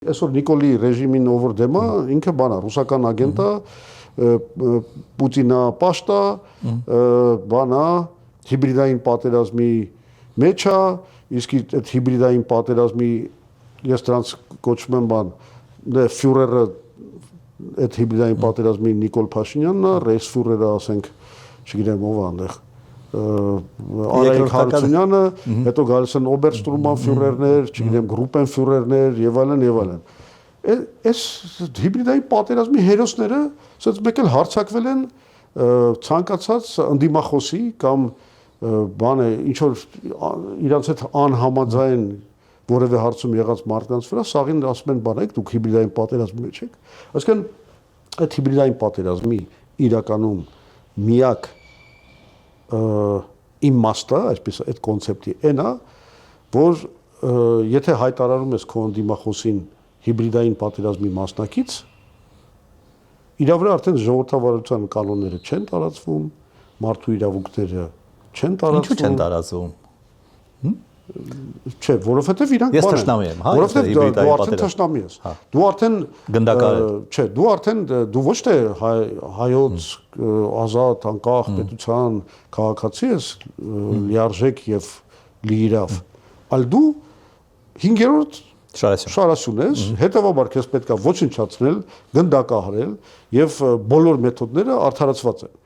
Այսօր Նիկոլի ռեժիմին ով որ դեմա, ինքը բանա, ռուսական ագենտ է, Պուտինա պաշտ է, բանա, հիբրիդային պատերազմի մեջ է, իսկ այդ հիբրիդային պատերազմի ես դրանց կոչում եմ բան, ֆյուրերը այդ հիբրիդային պատերազմի Նիկոլ Փաշինյանն է, ռեյսֆյուրերը ասենք, չգիտեմ ով է այնտեղ Արայիկ Հարությունյանը, հետո գալիս են Օբերշտուրման ֆյուրերներ, չգիտեմ գրուպենֆյուրերներ եւ այլն եւ այլն։ Այս հիբրիդային պատերազմի հերոսները ասած մեկ էլ հարցակվել են ցանկացած ընդդիմախոսի կամ բան է ինչ որ իրանց հետ անհամաձայն որևէ հարցում եղած մարդկանց վրա սաղին ասում են բան եք դուք հիբրիդային պատերազմի մեջ եք։ Այսինքն այդ հիբրիդային պատերազմի իրականում միակ իմաստը, այսպես այդ կոնցեպտի այն է, որ եթե հայտարարում ես քո ընդդիմախոսին հիբրիդային պատերազմի մասնակից, իր վրա արդեն ժողովրդավարության կանոնները չեն տարածվում, մարդու իրավունքները չեն տարածվում։ Ինչու չեն տարածվում։ Չէ, որովհետև իրանք ես թշնամի եմ, հա, որովհետև դու արդեն թշնամի ես։ Դու արդեն գնդակար ես։ Չէ, դու արդեն դու ոչ թե հայոց ազատ անկախ պետության քաղաքացի ես, լիարժեք եւ լիիրավ, այլ դու 5-րդ շարասյուն ես, հետեւաբար քեզ պետքա ոչնչացնել, գնդակահարել եւ բոլոր մեթոդները արդարացված են։